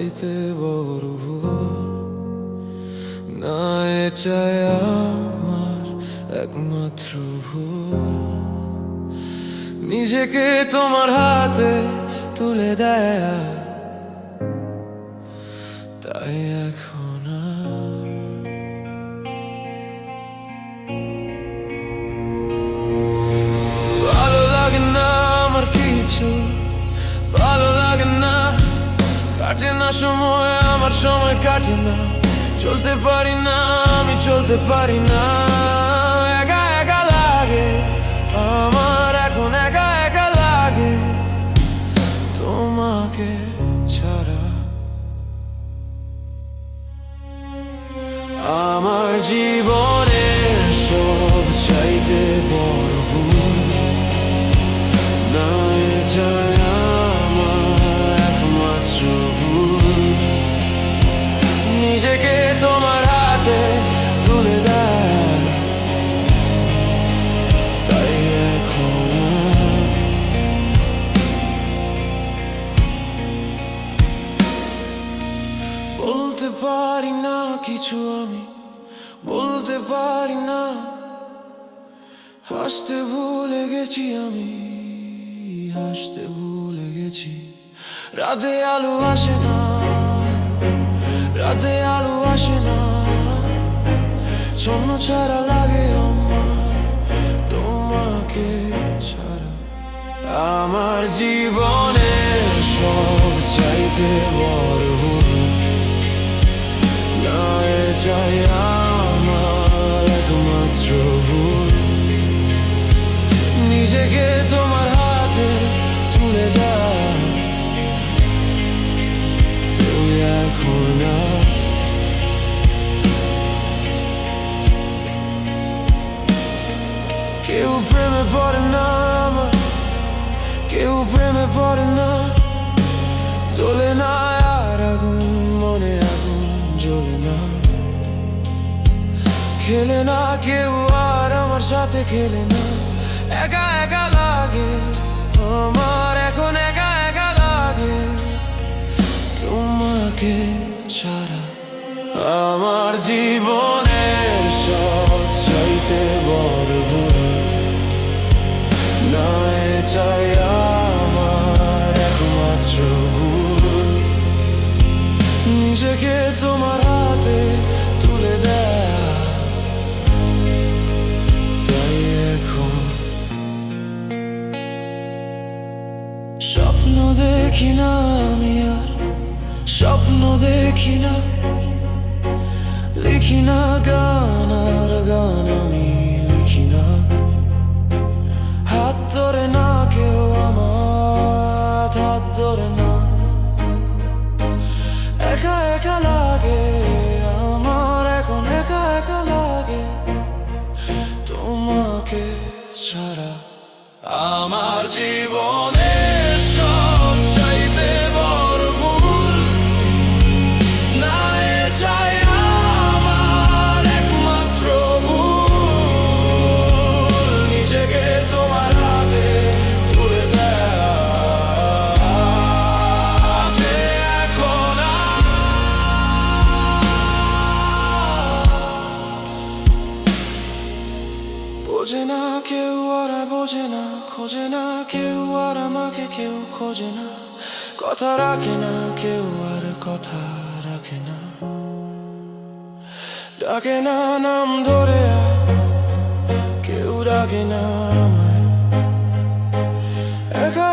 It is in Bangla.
চাইতে বড় ভুল না, এটাই আমার একমাত্র ভুল। নিজেকে তোমার হাতে তুলে দেয়া, তাই এখন ভালো লাগে না আমার কিছু, ভালো লাগে না, কাটে না সময়, আমার সময় কাটে না, চলতে পারি না, আমি চলতে পারি না, একা একা লাগে আমার, এখন একা একা লাগে তোমাকে ছাড়া। আমার জীবনের সব চাইতে বড় ভুল না, এটাই আমার একমাত্র ভুল। নিজেকে তোমার হাতে তুলে দেয়, তাই এখন বলতে পারি না কিছু, আমি বলতে পারি না, হাসতে ভুলে গেছি আমি, হাসতে ভুলে গেছি। রাতে আলো আসে না, রাতে আলো আসে না, ছন্ন ছাড়া লাগে আমার তোমাকে ছাড়া। আমার জীবনের সব চাইতে বড় ভুল না, এটাই আমার একমাত্র ভুল। নিজেকে তোমার হাতে তুলে দাও, তুই এখন কেউ প্রেমে পড়ে না আমার, কেউ প্রেমে পড়ে না, জ্বলে না আর আগুন, মনে আগুন জ্বলে না, খেলে না কেউ আর আমার সাথে খেলে না, একা একা লাগে আমার, এখন একা একা লাগে তোমাকে ছাড়া। আমার জীবনের সব চাইতে বড় ভুল না, এটাই আমার একমাত্র ভুল। নিজেকে তোমার হাতে তুলে দেয়া, তাই এখন স্বপ্ন দেখি না আমি আর, স্বপ্ন দেখি না, লিখি না গান আর গান আমি লিখি না, হাত ধরে না কেউ আমার, হাত ধরে না, একা একা লাগে আমার, এখন একা একা লাগে তোমাকে ছাড়া। আমার জীবনের সব চাইতে বড় ভুল না, এটাই আমার একমাত্র ভুল। নিজেকে তোমার হাতে তুলে দেয়া, যে এখন বোঝে না কেউ আর বোঝে না, খোঁজে না কেউ আর আমাকে কেউ খোঁজে না, কথা রাখে না কেউ আর কথা রাখে না, ডাকে না নাম ধরে কেউ ডাকে না আমায়, একা